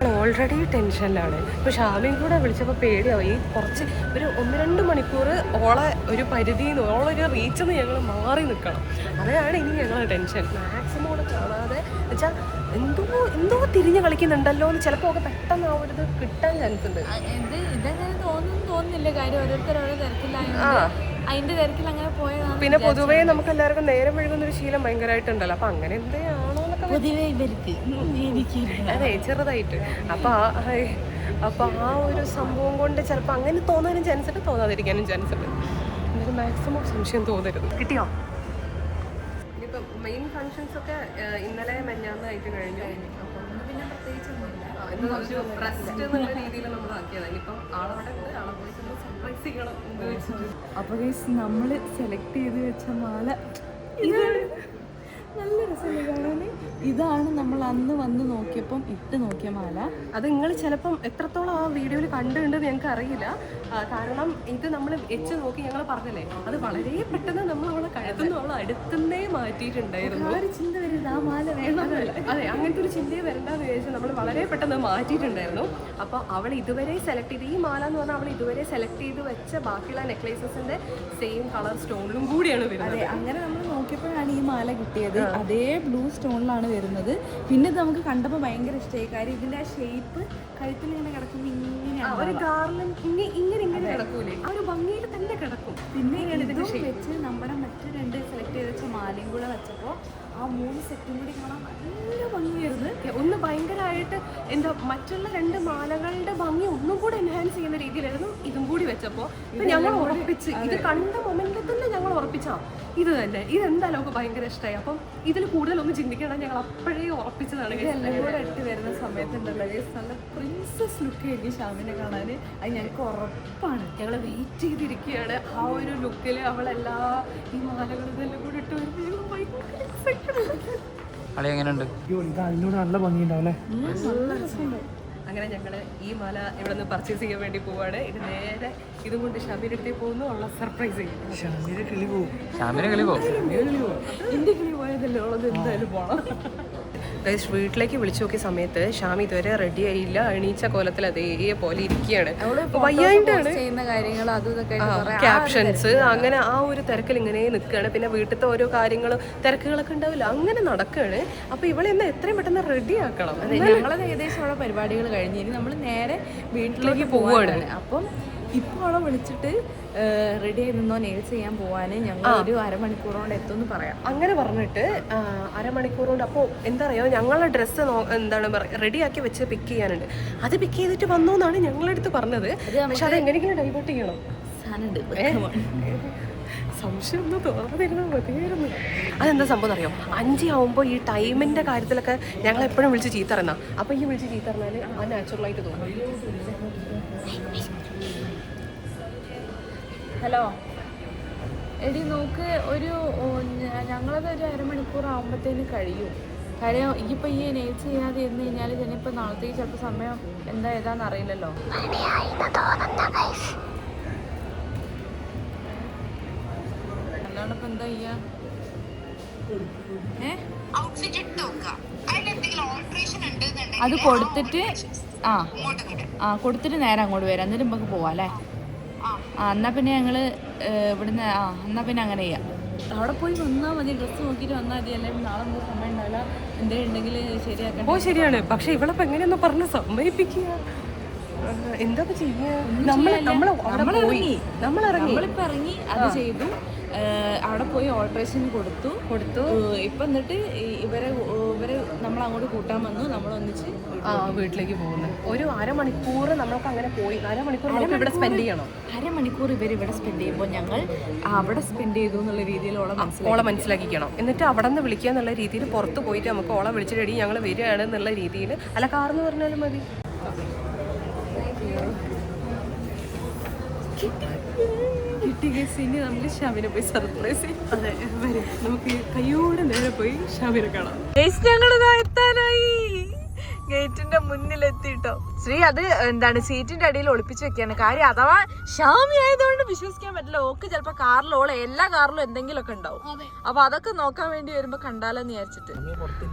ഓൾറെഡി ടെൻഷനിലാണ്. ഇപ്പൊ ഷാമിയും കൂടെ വിളിച്ചപ്പോൾ പേടിയാവും. ഈ കുറച്ച് ഒരു 1-2 മണിക്കൂർ ഓളെ ഒരു പരിധിയിൽ നിന്ന് ഓളൊരു റീച്ചിൽ നിന്ന് ഞങ്ങൾ മാറി നിൽക്കണം. അതാണ് ഇനി ഞങ്ങളുടെ ടെൻഷൻ. മാക്സിമം കൂടെ കാണാതെ വെച്ചാൽ എന്തോ തിരിഞ്ഞ് കളിക്കുന്നുണ്ടല്ലോ എന്ന് ചിലപ്പോൾ ഒക്കെ പെട്ടെന്ന് ആ ഒരു ഇത് കിട്ടാൻ ചാൻസ് ഉണ്ട്. ഇതങ്ങനെ തോന്നുന്നില്ല. കാര്യം ഓരോരുത്തരോരോ തിരക്കിലായത് അതിന്റെ തിരക്കിൽ അങ്ങനെ പോയതാണ്. പിന്നെ പൊതുവേ നമുക്ക് എല്ലാവർക്കും നേരം വഴുകുന്ന ഒരു ശീലം ഭയങ്കരമായിട്ടുണ്ടല്ലോ. അപ്പൊ അങ്ങനെ എന്താണോ പൊതുവേ ഇവർക്ക് അതെ ചെറുതായിട്ട്. അപ്പൊ ആ ഒരു സംഭവം കൊണ്ട് ചിലപ്പോൾ അങ്ങനെ തോന്നാനും ചാൻസ് ഉണ്ട്, തോന്നാതിരിക്കാനും ചാൻസ് ഉണ്ട്. എന്തായാലും മാക്സിമം സംശയം തോന്നരുത്. കിട്ടിയോ? ഇനിയിപ്പം മെയിൻ ഫങ്ഷൻസ് ഒക്കെ ഇന്നലെ മെഞ്ഞാന്നായിട്ട് കഴിഞ്ഞു. അപ്പം പിന്നെ പ്രത്യേകിച്ചൊന്നുമില്ല. റെസ്റ്റ് എന്നുള്ള രീതിയിൽ നമ്മൾ ആക്കിയതാണ്. ഇനിയിപ്പം ആളവിടെ ഉണ്ട്, ആളെ പോയിട്ട് സർപ്രൈസ് ചെയ്യണം എന്ന് വെച്ചിട്ട്. അപ്പോൾ നമ്മൾ സെലക്ട് ചെയ്ത് വെച്ച മാല ഇതാണ്. നല്ല രസമല്ലേ കാണാൻ? ഇതാണ് നമ്മൾ അന്ന് വന്ന് നോക്കിയപ്പം ഇട്ട് നോക്കിയ മാല. അത് നിങ്ങൾ ചിലപ്പം എത്രത്തോളം ആ വീഡിയോയിൽ കണ്ടിട്ടുണ്ടെന്ന് ഞങ്ങൾക്ക് അറിയില്ല. കാരണം ഇത് നമ്മൾ വെച്ച് നോക്കി ഞങ്ങൾ പറഞ്ഞല്ലേ, അത് വളരെ പെട്ടെന്ന് നമ്മൾ അവളെ കഴുത്തുനിന്ന് അവളെ അടുത്തുനിന്നേ മാറ്റിയിട്ടുണ്ടായിരുന്നു. ഒരു ചിന്ത വരുന്നത് ആ മാല വേണം. അതെ, അങ്ങനത്തെ ഒരു ചിന്തയെ വരണ്ടെന്ന് വിചാരിച്ചാൽ നമ്മൾ വളരെ പെട്ടെന്ന് മാറ്റിയിട്ടുണ്ടായിരുന്നു. അപ്പോൾ അവൾ ഇതുവരെ സെലക്ട് ചെയ്ത് ഈ മാല എന്ന് പറഞ്ഞാൽ അവൾ ഇതുവരെ സെലക്ട് ചെയ്ത് വെച്ച ബാക്കിയുള്ള നെക്ലേസസിന്റെ സെയിം കളർ സ്റ്റോണിലും കൂടിയാണ് വരുന്നത്. അതെ, അങ്ങനെ നമ്മൾ നോക്കിയപ്പോഴാണ് ഈ മാല കിട്ടിയത്. അതേ ബ്ലൂ സ്റ്റോണിലാണ് വരുന്നത്. പിന്നെ ഇത് നമുക്ക് കണ്ടപ്പോൾ ഭയങ്കര ഇഷ്ടമായി. കാര്യം ഇതിന്റെ ആ ഷേപ്പ് കഴുത്തിൽ ഇങ്ങനെ കിടക്കുമ്പോൾ ഇങ്ങനെയാണ് ഒരു ഗാർലൻഡ് ഇങ്ങനെ കിടക്കൂലേ, ആ ഒരു ഭംഗിയിൽ തന്നെ കിടക്കും. പിന്നെ ഇതും വെച്ച് നമ്മുടെ മറ്റു 2 സെലക്ട് ചെയ്ത് വെച്ച മാലയും കൂടെ വെച്ചപ്പോൾ ആ 3 സെറ്റും കൂടി കാണാൻ നല്ല ഭംഗിയായിരുന്നു. ഒന്ന് ഭയങ്കരമായിട്ട് എന്താ മറ്റുള്ള 2 മാലകളുടെ ഭംഗി ഒന്നും കൂടെ എൻഹാൻസ് ചെയ്യുന്ന രീതിയിലായിരുന്നു ഇതും കൂടി വെച്ചപ്പോൾ ഞങ്ങൾ ഉറപ്പിച്ച്. ഇത് കണ്ട മൊമെന്റിൽ തന്നെ ഞങ്ങൾ ഉറപ്പിച്ചാ ഇത് തന്നെ, ഇതെന്തായാലും നമുക്ക് ഭയങ്കര ഇഷ്ടമായി. അപ്പം ഇതിൽ കൂടുതലൊന്നും ചിന്തിക്കണം, ഞങ്ങൾ അപ്പോഴേ ഉറപ്പിച്ചതാണ്. എല്ലാം കൂടെ ഇട്ട് വരുന്ന സമയത്തുണ്ടല്ലോ നല്ല പ്രിൻസസ് ലുക്ക് ആയിരിക്കും ഷാമിനെ കാണാൻ. അത് ഞങ്ങൾക്ക് ഉറപ്പാണ്. ഞങ്ങൾ വെയിറ്റ് ചെയ്തിരിക്കുകയാണ് ആ ഒരു ലുക്കിൽ അവളെല്ലാ ഈ മാലകളും ഇതെല്ലാം കൂടി ഇട്ട് വരുമ്പോൾ ഭയങ്കര എക്സൈറ്റഡ്. നല്ല ഭംഗിയുണ്ടാവും. അങ്ങനെ ഞങ്ങൾ ഈ മാല ഇവിടെ നിന്ന് പർച്ചേസ് ചെയ്യാൻ വേണ്ടി പോവാണ്. ഇത് നേരെ ഇതും കൊണ്ട് ഷാമിയുടെ അടുത്തേക്ക് പോകുന്നു. ഉള്ള സർപ്രൈസ് ചെയ്യും. ഷാമിയുടെ കിളി പോവും. എന്റെ കിളി പോയതല്ലേ, ഉള്ളത് എന്തായാലും പോകണം. വീട്ടിലേക്ക് വിളിച്ചു നോക്കിയ സമയത്ത് ഷാമി ഇതുവരെ റെഡി ആയില്ല. എണീച്ച കോലത്തിൽ അതേപോലെ ഇരിക്കുകയാണ്. വയ്യായിട്ടാണ് ക്യാപ്ഷൻസ് അങ്ങനെ ആ ഒരു തിരക്കിൽ ഇങ്ങനെ നിൽക്കുകയാണ്. പിന്നെ വീട്ടിലത്തെ ഓരോ കാര്യങ്ങളും തിരക്കുകളൊക്കെ ഉണ്ടാവില്ല, അങ്ങനെ നടക്കുകയാണ്. അപ്പൊ ഇവളെ എന്നാ എത്രയും പെട്ടെന്ന് റെഡി ആക്കണം. അതെ, ഞങ്ങളത് ഏകദേശം അവിടെ പരിപാടികൾ കഴിഞ്ഞ് ഇനി നമ്മൾ നേരെ വീട്ടിലേക്ക് പോവുകയാണ്. അപ്പം ഇപ്പോൾ അവളെ വിളിച്ചിട്ട് റെഡി ആയി നിന്നോ നെയിൽസ് ചെയ്യാൻ പോവാന് ഞങ്ങൾ ഒരു അരമണിക്കൂർ കൊണ്ട് എത്തുമെന്ന് പറയാം. അങ്ങനെ പറഞ്ഞിട്ട് അരമണിക്കൂർ കൊണ്ട്. അപ്പോൾ എന്താ പറയുക, ഞങ്ങളുടെ ഡ്രസ്സ് എന്താണ് റെഡിയാക്കി വെച്ച് പിക്ക് ചെയ്യാനുണ്ട്. അത് പിക്ക് ചെയ്തിട്ട് വന്നോ എന്നാണ് ഞങ്ങളടുത്ത് പറഞ്ഞത്. പക്ഷെ അത് എങ്ങനെയെങ്കിലും ഡൈവേർട്ട് ചെയ്യണം. സംശയം ഒന്നും തോന്നാതിരുന്നാൽ മതിയായിരുന്നു. അതെന്താ സംഭവം അറിയോ, 5 ആവുമ്പോൾ ഈ ടൈമിൻ്റെ കാര്യത്തിലൊക്കെ ഞങ്ങൾ എപ്പോഴും വിളിച്ച് ചീത്തറിയുന്ന. അപ്പോൾ ഈ വിളിച്ച് ചീത്തറിഞ്ഞാൽ ആ നാച്ചുറലായിട്ട് തോന്നും. ഹലോ എടി, നോക്ക് ഞങ്ങളത് ഒരു അരമണിക്കൂർ ആകുമ്പോഴത്തേന് കഴിയും. കാര്യം ഇപ്പം ഈ നെയിൽസ് ചെയ്യാതെ ഇരുന്ന് കഴിഞ്ഞാൽ ചിലപ്പോൾ നാളത്തേക്ക് ചിലപ്പോൾ സമയം എന്താ ഏതാന്ന് അറിയില്ലല്ലോ. അല്ലാണ്ട് ഇപ്പം എന്താ ചെയ്യാ? അത് കൊടുത്തിട്ട് കൊടുത്തിട്ട് നേരെ അങ്ങോട്ട് വരാം. എന്നിട്ട് നമുക്ക് പോവാം അല്ലേ? എന്നാൽ പിന്നെ ഞങ്ങൾ ഇവിടുന്ന് എന്നാൽ പിന്നെ അങ്ങനെ ചെയ്യാം. അവിടെ പോയി വന്നാൽ മതി, ഡ്രസ്സ് നോക്കിയിട്ട് വന്നാൽ മതി. അല്ലെങ്കിൽ നാളെ നമുക്ക് സമയം ഉണ്ടാവില്ല. എന്തെങ്കിലും ഉണ്ടെങ്കിൽ ശരിയാക്കാം. ഓ ശരിയാണ്. പക്ഷെ ഇവളിപ്പോൾ എങ്ങനെയൊന്നും പറഞ്ഞ് സമ്മതിപ്പിക്കുക, എന്താ ചെയ്യുക? നമ്മളിപ്പോൾ ഇറങ്ങി അത് ചെയ്തു. അവിടെ പോയി ഓൾട്രേഷൻ കൊടുത്തു. ഇപ്പം എന്നിട്ട് ഇവരെ നമ്മൾ അങ്ങോട്ട് കൂട്ടാൻ വന്നു. നമ്മൾ ഒന്നിച്ച് വീട്ടിലേക്ക് പോകുന്നു. ഒരു അരമണിക്കൂർ നമ്മൾക്ക് അങ്ങനെ പോയി. അരമണിക്കൂർ ഇവിടെ സ്പെൻഡ് ചെയ്യണം. അരമണിക്കൂർ ഇവരിവിടെ സ്പെൻഡ് ചെയ്യുമ്പോൾ ഞങ്ങൾ അവിടെ സ്പെൻഡ് ചെയ്തു എന്നുള്ള രീതിയിൽ ഓളെ മനസ്സിലാക്കിക്കണം. എന്നിട്ട് അവിടെ നിന്ന് വിളിക്കുക എന്നുള്ള രീതിയിൽ പുറത്ത് പോയിട്ട് നമുക്ക് ഓളെ വിളിച്ചിട്ട് ഞങ്ങൾ വരികയാണ് എന്നുള്ള രീതിയിൽ. അല്ല, കാർന്ന് പറഞ്ഞാലും മതി. കിട്ടി ഗൈസ്. ഇനി നമുക്ക് ഷാമിനെ പോയി സർപ്രൈസ് ചെയ്യും. അതെ വരും, നമുക്ക് കയ്യോടെ നേരെ പോയി ഷാമിനെ കാണാം. ഞങ്ങളിതാ എത്താനായി, ഗേറ്റിന്റെ മുന്നിലെത്തിട്ടോ. ശ്രീ അത് എന്താണ് സീറ്റിന്റെ അടിയിൽ ഒളിപ്പിച്ച് വെക്കാണ്. കാര്യം അഥവാ ഷാമി ആയതുകൊണ്ട് വിശ്വസിക്കാൻ പറ്റില്ല. ഓക്ക് ചിലപ്പോ കാറിൽ ഓളെ എല്ലാ കാറിലും എന്തെങ്കിലുമൊക്കെ ഉണ്ടാവും. അപ്പൊ അതൊക്കെ നോക്കാൻ വേണ്ടി വരുമ്പോ കണ്ടാലോന്ന് വിചാരിച്ചിട്ട്.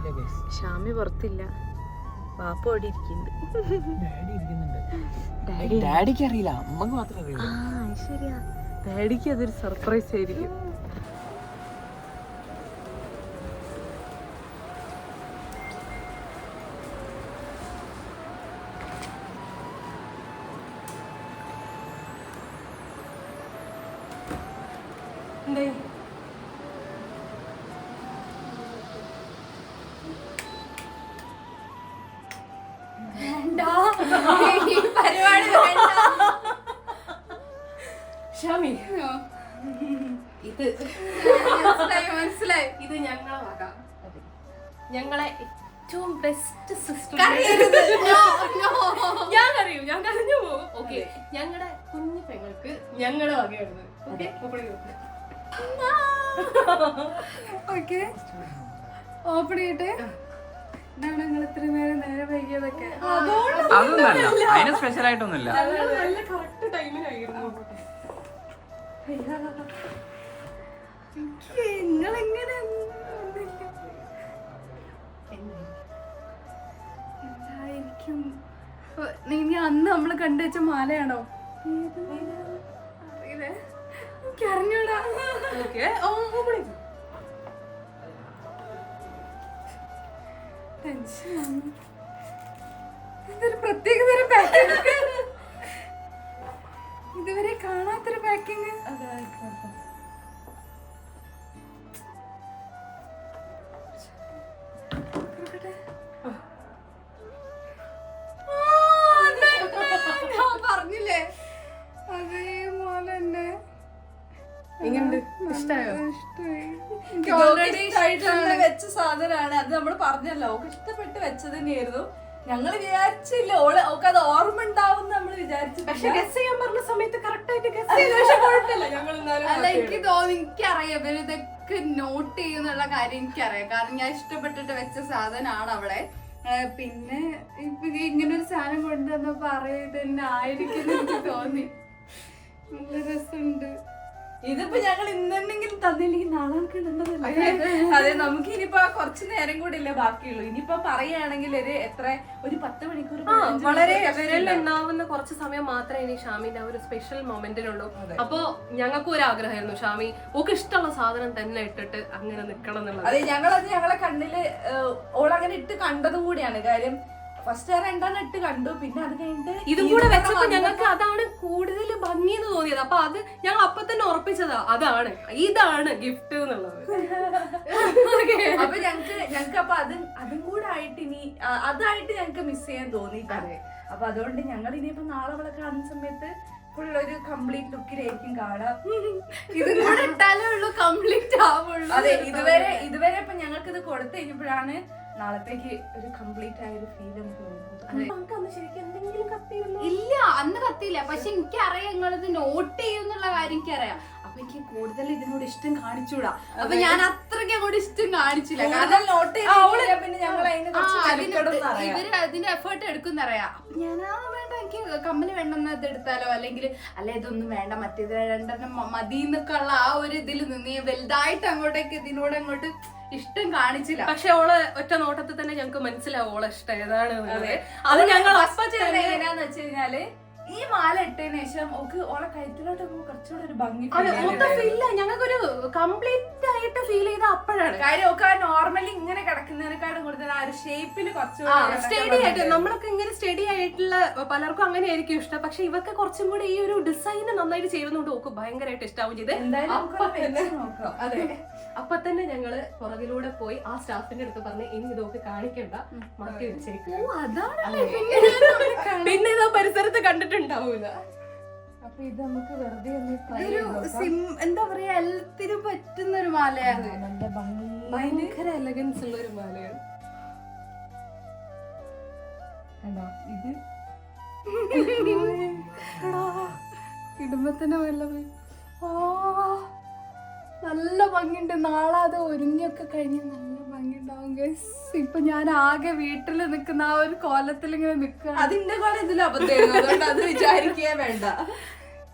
ഷാമി പുറത്തില്ല, വാപ്പ ഓടി ഇരിക്കുന്നുണ്ട്. ഡാഡിക്ക് അറിയില്ല, അമ്മക്ക് മാത്രമേ അറിയില്ല. ശരിയാ, ഡാഡിക്ക് അതൊരു സർപ്രൈസ് ആയിരിക്കും. ഷാമി ഇത് മനസ്സിലായി, ഇത് ഞങ്ങളെ വക, ഞങ്ങളെ ഏറ്റവും ബെസ്റ്റ് സിസ്റ്റർ. ഞാൻ കരഞ്ഞു പോകും. ഓക്കെ, ഞങ്ങളുടെ കുഞ്ഞു പെങ്ങൾക്ക് ഞങ്ങളെ വകയാണ്. ഓക്കെ ഓപ്പൺ ചെയ്യട്ടെ. എന്താണ് നിങ്ങൾ ഇത്ര നേരെ വൈകിയതൊക്കെ? അതൊന്നല്ല, അതിന് സ്പെഷ്യൽ ആയിട്ടൊന്നുമില്ല. നല്ല കറക്റ്റ് ടൈമിനായിരുന്നു. നിങ്ങളെങ്ങനെ എന്തായിരിക്കും? നീ അന്ന് നമ്മള് കണ്ടുവച്ച മാലയാണോ? അറിയില്ല, എനിക്ക് അറിഞ്ഞൂടാ. ടെൻഷനാണ്. ഇതൊരു പ്രത്യേക തരം പാക്കിംഗ്, ഇതുവരെ കാണാത്തൊരു പാക്കിംഗ്. പറഞ്ഞില്ലേ അതേ മാല തന്നെ. വെച്ച സാധനമാണ് അത്. നമ്മൾ പറഞ്ഞല്ലോ, ഓക്ക് ഇഷ്ടപ്പെട്ട് വെച്ചത് തന്നെയായിരുന്നു. ഞങ്ങള് വിചാരിച്ചില്ല ഓക്ക് അത് ഓർമ്മ ഉണ്ടാവും നമ്മൾ വിചാരിച്ചു. പക്ഷെ ഗസ് ചെയ്യാൻ പറഞ്ഞ സമയത്ത് കറക്റ്റ് ആയിട്ട് ഗസ് ചെയ്ത. പക്ഷെ കുഴപ്പമില്ല, ഞങ്ങൾ അല്ല, എനിക്ക് തോന്നി, എനിക്കറിയാം ഇവര് ഇതൊക്കെ നോട്ട് ചെയ്യുന്നുള്ള കാര്യം എനിക്കറിയാം. കാരണം ഞാൻ ഇഷ്ടപ്പെട്ടിട്ട് വെച്ച സാധനമാണ് അവിടെ. പിന്നെ ഇപ്പൊ ഇങ്ങനൊരു സാധനം കൊണ്ടുവന്നപ്പോ അറിയാം ഇത് തന്നെ ആയിരിക്കും എനിക്ക് തോന്നി. നല്ല രസമുണ്ട്. ഇതിപ്പോ ഞങ്ങൾ ഇന്നെങ്കിലും തന്നില്ലെങ്കിൽ നാളെ നമുക്ക് ഇടേണ്ടതല്ലേ? അതെ, നമുക്ക് ഇനിയിപ്പോ കുറച്ചു നേരം കൂടി ഇല്ലേ ബാക്കിയുള്ളൂ. ഇനിയിപ്പോ പറയുകയാണെങ്കിൽ ഒരു 10 മണിക്കൂർ വളരെ വിരലുണ്ടാവുന്ന കുറച്ച് സമയം മാത്രമേ ഇനി ഷാമിന്റെ ഒരു സ്പെഷ്യൽ മൊമെന്റിനുള്ളൂ. അപ്പൊ ഞങ്ങൾക്കും ഒരു ആഗ്രഹമായിരുന്നു ഷാമി ഓക്ക് ഇഷ്ടമുള്ള സാധനം തന്നെ ഇട്ടിട്ട് അങ്ങനെ നിക്കണം എന്നുള്ളത്. അതെ, ഞങ്ങളത് ഞങ്ങളെ കണ്ണില് ഓളങ്ങനെ ഇട്ട് കണ്ടതും കൂടിയാണ്. കാര്യം ഫസ്റ്റ് 2 ഇട്ട് കണ്ടു, പിന്നെ അത് കഴിഞ്ഞിട്ട് ഇതും കൂടെ വെച്ചപ്പോ ഞങ്ങൾക്ക് അതാണ് കൂടുതൽ ഭംഗി എന്ന് തോന്നിയത്. അപ്പൊ അത് ഞങ്ങൾ അപ്പൊ തന്നെ ഉറപ്പിച്ചതാ, ഇതാണ് ഗിഫ്റ്റ് എന്നുള്ളത്. അപ്പൊ ഞങ്ങക്ക് അപ്പൊ അതും കൂടെ ആയിട്ട് ഇനി അതായിട്ട് ഞങ്ങക്ക് മിസ് ചെയ്യാൻ തോന്നിയിട്ടാണ്. അപ്പൊ അതുകൊണ്ട് ഞങ്ങൾ ഇനിയിപ്പോ നാളെ അവളെ കാണുന്ന സമയത്ത് ഫുൾ ഒരു കംപ്ലീറ്റ് ലുക്കിലായിരിക്കും കാണാം. ഇതും കൂടെ ഇട്ടാലേ ഉള്ളൂ കംപ്ലീറ്റ് ആവുള്ളൂ. അതെ, ഇതുവരെ ഇപ്പൊ ഞങ്ങൾക്ക് ഇത് കൊടുത്തു കഴിഞ്ഞപ്പോഴാണ് നാളത്തേക്ക് ഒരു കംപ്ലീറ്റ് ആയ ഒരു ഫീൽ നമുക്ക് ഇല്ല. അന്ന് കത്തിയില്ല, പക്ഷെ എനിക്കറിയാം നിങ്ങളിത് നോട്ട് ചെയ്യുന്നുള്ള കാര്യം എനിക്കറിയാം. അപ്പൊ എനിക്ക് കൂടുതൽ ഇതിനോട് ഇഷ്ടം കാണിച്ചൂടാ. അപ്പൊ ഞാൻ അത്രയ്ക്ക് അങ്ങോട്ട് ഇഷ്ടം കാണിച്ചില്ല. കാരണം നോട്ട് പിന്നെ ഞങ്ങൾ ഇവര് അതിന്റെ എഫേർട്ട് എടുക്കുന്നറിയാം. അപ്പൊ ഞാൻ വേണ്ട, എനിക്ക് കമ്പനി വേണ്ടെന്ന് ഇത് എടുത്താലോ, അല്ലെങ്കിൽ ഇതൊന്നും വേണ്ട മറ്റേത് 2 മതി എന്നൊക്കെ ഉള്ള ആ ഒരു ഇതിൽ നിന്ന് വലുതായിട്ട് അങ്ങോട്ടേക്ക് ഇതിനോട് അങ്ങോട്ട് ഇഷ്ടം കാണിച്ചില്ല. പക്ഷെ ഓള് ഒറ്റ നോട്ടത്തിൽ തന്നെ ഞങ്ങക്ക് മനസ്സിലാവും ഓളെ ഇഷ്ടം ഏതാണ്. അത് ഞങ്ങൾ എങ്ങനെയാന്ന് വെച്ച് കഴിഞ്ഞാല് ഈ മാല ഇട്ടതിന് ശേഷം ഓളെ കഴുത്തിലോട്ട് കുറച്ചുകൂടെ ഒരു ഭംഗി ഞങ്ങൾക്കൊരു കംപ്ലീറ്റ് ആയിട്ട് ഫീൽ ചെയ്ത അപ്പോഴാണ്. കാര്യം ഒക്കെ നോർമലി ഇങ്ങനെ കിടക്കുന്നതിനെക്കാളും കൂടുതൽ ആ ഒരു ഷേപ്പിൽ കുറച്ചുകൂടെ സ്റ്റഡി ആയിട്ട്, നമ്മളൊക്കെ ഇങ്ങനെ സ്റ്റഡി ആയിട്ടുള്ള പലർക്കും അങ്ങനെ ആയിരിക്കും ഇഷ്ടം. പക്ഷെ ഇവർക്ക് കുറച്ചും കൂടി ഈ ഒരു ഡിസൈൻ നന്നായിട്ട് ചെയ്യുന്നതുകൊണ്ട് ഓക്ക് ഭയങ്കരമായിട്ട് ഇഷ്ടാവും ചെയ്ത്. അതെ, അപ്പൊ തന്നെ ഞങ്ങള് പുറകിലൂടെ പോയി ആ സ്റ്റാഫിന്റെ അടുത്ത് പറഞ്ഞ് ഇനി ഇതൊക്കെ കാണിക്കണ്ട, മാറ്റി വെച്ചേക്കും. പിന്നെ ഇതോ പരിസരത്ത് കണ്ടിട്ടുണ്ടാവൂല. അപ്പൊ ഇത് നമുക്ക് വെറുതെ എന്താ പറയാ, എല്ലാത്തിനും പറ്റുന്ന ഒരു മാലയാണ്. നല്ല ഭയങ്കര എലഗൻസ് ഉള്ള ഒരു മാലയാണ്. ഇടുമ്പോ തന്നെ വല്ല നല്ല ഭംഗിയുണ്ട്. നാളെ അത് ഒരുങ്ങിയൊക്കെ കഴിഞ്ഞ് നല്ല ഭംഗിയുണ്ടാവും ഗൈസ്. ഇപ്പൊ ഞാൻ ആകെ വീട്ടിൽ നിൽക്കുന്ന ആ ഒരു കോലത്തിൽ ഇങ്ങനെ നിൽക്കുക. അതിന്റെ കൂടെ ഇതിൽ അബദ്ധമായിരുന്നു, അതുകൊണ്ട് അത് വിചാരിക്കേ വേണ്ട.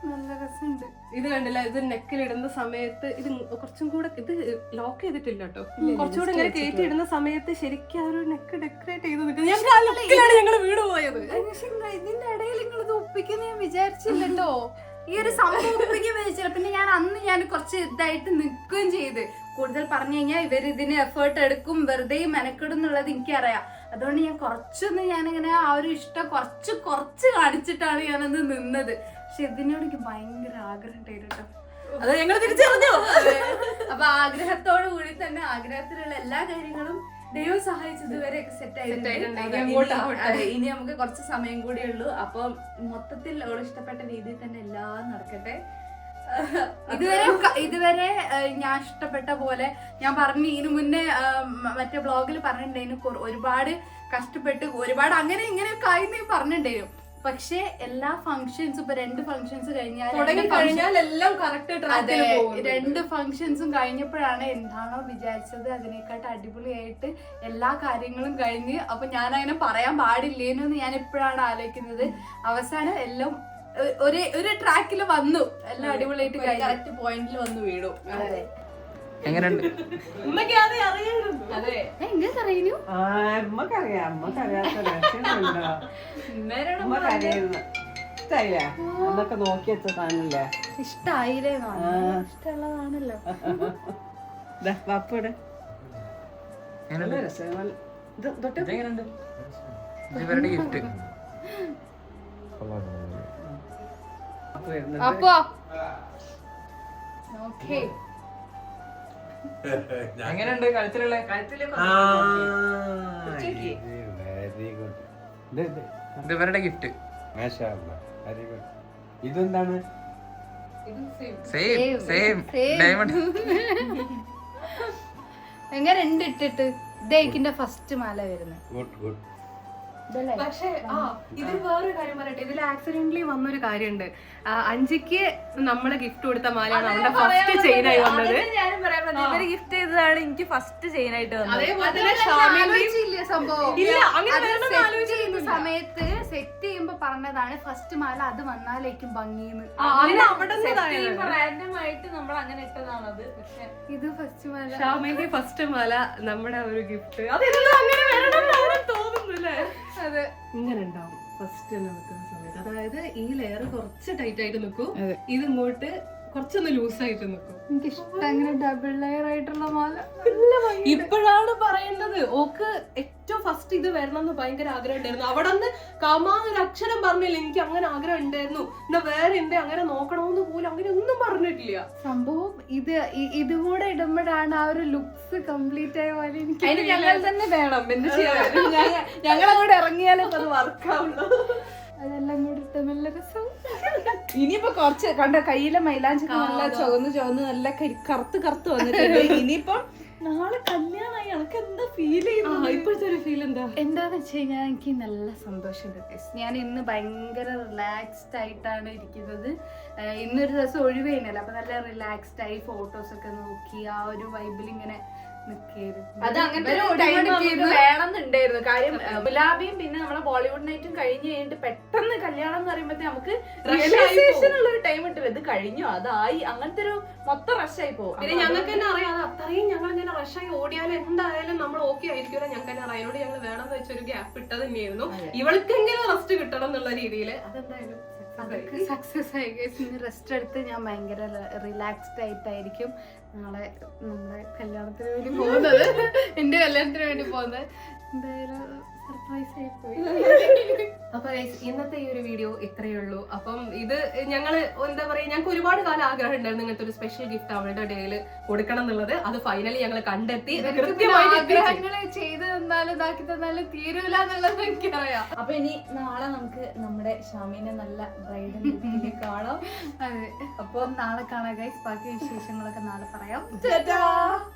നല്ല രസമുണ്ട്. ഇത് കണ്ടില്ല, ഇത് നെക്കിലിടുന്ന സമയത്ത് ഇത് കുറച്ചും കൂടെ ഇത് ലോക്ക് ചെയ്തിട്ടില്ല കേട്ടോ. കുറച്ചുകൂടെ ഇങ്ങനെ കയറ്റി ഇടുന്ന സമയത്ത് ശരിക്കും ആ ഒരു നെക്ക് ഡെക്കറേറ്റ് ചെയ്ത് നിൽക്കുന്നത്. ഞങ്ങള് വീട് പോയത്. ഇതിന്റെ ഇടയിൽ നിങ്ങൾ ഇത് ഒപ്പിക്കുന്ന ഞാൻ വിചാരിച്ചില്ലല്ലോ. ഈ ഒരു സംഭവം ഒപ്പിക്കാൻ വിചാരിച്ചില്ല. പിന്നെ ഞാൻ കുറച്ച് ഇതായിട്ട് നിൽക്കുകയും ചെയ്ത്. കൂടുതൽ പറഞ്ഞു കഴിഞ്ഞാൽ ഇവരിതിന് എഫേർട്ട് എടുക്കും, വെറുതെ മെനക്കെടും എന്നുള്ളത് എനിക്കറിയാം. അതുകൊണ്ട് ഞാനിങ്ങനെ ആ ഒരു ഇഷ്ടം കുറച്ച് കാണിച്ചിട്ടാണ് ഞാനത് നിന്നത്. പക്ഷെ ഇതിനോട് എനിക്ക് ഭയങ്കര ആഗ്രഹം ഉണ്ടായിരുന്നു. അത് ഞങ്ങൾ തിരിച്ചറിഞ്ഞു. അപ്പൊ ആഗ്രഹത്തോടു കൂടി തന്നെ ആഗ്രഹത്തിലുള്ള എല്ലാ കാര്യങ്ങളും ദൈവം സഹായിച്ചത് ഇതുവരെയൊക്കെ സെറ്റ് ആയിട്ടുണ്ട്. ഇനി നമുക്ക് കുറച്ച് സമയം കൂടി ഉള്ളൂ. അപ്പൊ മൊത്തത്തിൽ അവൾ ഇഷ്ടപ്പെട്ട രീതിയിൽ തന്നെ എല്ലാം നടക്കട്ടെ. ഇതുവരെ ഞാൻ ഇഷ്ടപ്പെട്ട പോലെ ഞാൻ പറഞ്ഞു. ഇതിനു മുന്നേ മറ്റേ ബ്ലോഗിൽ പറഞ്ഞിട്ടുണ്ടായിരുന്നു ഒരുപാട് കഷ്ടപ്പെട്ട് ഒരുപാട് അങ്ങനെ ഇങ്ങനെയൊക്കെ ആയി പറഞ്ഞിട്ടുണ്ടായിരുന്നു. പക്ഷെ എല്ലാ ഫംഗ്ഷൻസും ഇപ്പൊ 2 ഫംഗ്ഷൻസ് കഴിഞ്ഞാൽ എല്ലാം കറക്റ്റ്. അതെ, 2 ഫംഗ്ഷൻസും കഴിഞ്ഞപ്പോഴാണ് എന്താണോ വിചാരിച്ചത് അതിനെക്കാട്ട് അടിപൊളിയായിട്ട് എല്ലാ കാര്യങ്ങളും കഴിഞ്ഞ്. അപ്പൊ ഞാൻ അങ്ങനെ പറയാൻ പാടില്ലേന്ന് ഞാൻ എപ്പോഴാണ് ആലോചിക്കുന്നത്. അവസാനം എല്ലാം ഒരു ട്രാക്കിൽ വന്നു, എല്ലാം അടിപൊളിയായിട്ട് കറക്റ്റ് പോയിന്റിൽ വന്ന് വീണു. അതെ, എങ്ങനെയുണ്ട്? നോക്കി വെച്ച സാധനല്ലേ, ഇഷ്ടായില്ലേ? ഇഷ്ടമുള്ളതാണല്ലോ. പപ്പയുടെ ഇവരുടെ ഗിഫ്റ്റ് അപ്പൊ ഓക്കേ, എങ്ങനെയുണ്ട് കഴുത്തിലുള്ള? ഇത് ഇവരുടെ ഗിഫ്റ്റ്. ഇതെന്താണ്? Same diamond. എങ്ങനെ ഇട്ടിട്ട് ഇതേക്കിന്റെ ഫസ്റ്റ് മാല വരുന്നത്. പക്ഷെ ഇതിൽ വേറൊരു കാര്യം പറയട്ടെ, ഇതിൽ ആക്സിഡന്റലി വന്നൊരു കാര്യമുണ്ട്. അഞ്ചിക്ക് നമ്മള് ഗിഫ്റ്റ് കൊടുത്ത മാലയാണ് അവളുടെ ഫസ്റ്റ് ചെയിനായി വന്നത്. ഞാനും പറയാൻ പറ്റും, ഇവര് ഗിഫ്റ്റ് ചെയ്തതാണ് എനിക്ക് ഫസ്റ്റ് ചെയിൻ ആയിട്ട് വന്നത്. അതേപോലെ തന്നെ ഷാമിന്റെയും സംഭവം ഇല്ല, അങ്ങനെ സമയത്ത് സെറ്റ് ചെയ്യുമ്പോ പറഞ്ഞതാണ് ഫസ്റ്റ് മാല അത് വന്നാലേക്കും ഭംഗിന്ന്. റാൻഡം ആയിട്ട് നമ്മൾ അങ്ങനെ ഇട്ടതാണത്. പക്ഷെ ഇത് ഫസ്റ്റ് മാല, ഷാമിന്റെ ഫസ്റ്റ് മാല നമ്മുടെ ഒരു ഗിഫ്റ്റ്. അതെല്ലാം അങ്ങനെ വരണം തോന്നുന്നില്ലേ? അതെ, ഇങ്ങനെ ഉണ്ടാവും ഫസ്റ്റ് നിൽക്കുന്ന സമയത്ത്. അതായത് ഈ ലെയർ കുറച്ച് ടൈറ്റ് ആയിട്ട് നിൽക്കും, ഇത് ഇങ്ങോട്ട് കുറച്ചൊന്ന് ലൂസായിട്ട് നിൽക്കും. എനിക്കിഷ്ടം അങ്ങനെ ഡബിൾ ലെയർ ആയിട്ടുള്ള മാല. ഇപ്പോഴാണ് പറയുന്നത് ഓക്ക് ഏറ്റവും ഫസ്റ്റ് ഇത് വരണം എന്ന് ഭയങ്കര ആഗ്രഹം ഉണ്ടായിരുന്നു. അവിടെ നിന്ന് കമാന്നൊരു അക്ഷരം പറഞ്ഞില്ല. എനിക്ക് അങ്ങനെ ആഗ്രഹം ഉണ്ടായിരുന്നു, എന്നാ വേറെ ഉണ്ട് അങ്ങനെ നോക്കണമെന്ന് പോലും അങ്ങനെ ഒന്നും പറഞ്ഞിട്ടില്ല. സംഭവം ഇതുകൂടെ ഇടുമ്പോഴാണ് ആ ഒരു ലുക്സ് കംപ്ലീറ്റ് ആയ പോലെ. അതിന് ഞങ്ങൾ തന്നെ വേണം, എന്ത് ചെയ്യാൻ? ഞങ്ങളങ്ങോട്ട് ഇറങ്ങിയാലേ അത് വർക്കാവുള്ളൂ. അതെല്ലാം കൂടി ഇട്ട് നല്ല രസം. ഇനിയിപ്പോ കുറച്ച് കണ്ട കയ്യിലെ മൈലാഞ്ചി നല്ല ചുവന്ന് നല്ല കറുത്ത് വന്നിട്ടുണ്ട്. ഇനിയിപ്പം നാളെ കല്യാണമായി, എനിക്ക് എന്താ ഫീൽ ചെയ്യുന്നത്? ഇപ്പോഴത്തെ ഒരു ഫീൽ എന്താന്ന് വെച്ച് കഴിഞ്ഞാൽ എനിക്ക് നല്ല സന്തോഷമുണ്ട്. ഞാൻ ഇന്ന് ഭയങ്കര റിലാക്സ്ഡ് ആയിട്ടാണ് ഇരിക്കുന്നത്. ഇന്നൊരു ദിവസം ഒഴിവേനല്ലോ, അപ്പൊ നല്ല റിലാക്സ്ഡ് ആയി ഫോട്ടോസ് ഒക്കെ നോക്കി ആ ഒരു വൈബിൽ ഇങ്ങനെ അത് അങ്ങനത്തെ വേണമെന്നുണ്ടായിരുന്നു. കാര്യം ഗുലാബിയും പിന്നെ നമ്മളെ ബോളിവുഡ് നൈറ്റും കഴിഞ്ഞ് കഴിഞ്ഞിട്ട് പെട്ടെന്ന് കല്യാണം എന്ന് പറയുമ്പോഴത്തേ നമുക്ക് റിയലൈസേഷൻ ഉള്ള ഒരു ടൈം കിട്ടില്ല. ഇത് കഴിഞ്ഞു, അതായി, അങ്ങനത്തെ ഒരു മൊത്തം റഷായി പോകും. പിന്നെ ഞങ്ങൾക്ക് തന്നെ അറിയാം അത്രയും ഞങ്ങൾ ഇങ്ങനെ റഷായി ഓടിയാലും എന്തായാലും നമ്മൾ ഓക്കെ ആയിരിക്കുമല്ലോ. ഞങ്ങൾക്ക് തന്നെ അറിയാം. അതിനോട് ഞങ്ങൾ വേണമെന്ന് വെച്ചൊരു ഗ്യാപ്പ് ഇട്ടത് തന്നെയായിരുന്നു. ഇവൾക്കെങ്കിലും റെസ്റ്റ് കിട്ടണം എന്നുള്ള രീതിയിൽ അതെന്തായാലും സക്സസ് ആയി. റെസ്റ്റ് എടുത്ത് ഞാൻ ഭയങ്കര റിലാക്സ്ഡ് ആയിട്ടായിരിക്കും നാളെ നമ്മുടെ കല്യാണത്തിന് വേണ്ടി പോകുന്നത്. എന്റെ കല്യാണത്തിന് വേണ്ടി പോകുന്നത് എന്തായാലും സർപ്രൈസ് ആയി പോയി. അപ്പൊ ഇന്നത്തെ ഈ ഒരു വീഡിയോ ഇത്രയേ ഉള്ളൂ. അപ്പം ഇത് ഞങ്ങള് എന്താ പറയാ, ഞങ്ങൾക്ക് ഒരുപാട് കാലം ആഗ്രഹം ഉണ്ടായിരുന്നു ഇങ്ങനത്തെ ഒരു സ്പെഷ്യൽ ഗിഫ്റ്റ് അവളുടെ ഡേയില് കൊടുക്കണം എന്നുള്ളത്. അത് ഫൈനലി ഞങ്ങൾ കണ്ടെത്തി. ആഗ്രഹങ്ങള് ചെയ്ത് തന്നാലും ഇതാക്കി തന്നാലും തീരൂല എന്നുള്ളത് എനിക്കറിയാം. അപ്പൊ ഇനി നാളെ നമുക്ക് നമ്മുടെ ഷാമിനെ നല്ല ബ്രൈഡൽ കാണാം. അതെ, അപ്പൊ നാളെ കാണാം ഗൈസ്. ബാക്കി വിശേഷങ്ങളൊക്കെ നാളെ പറയാം.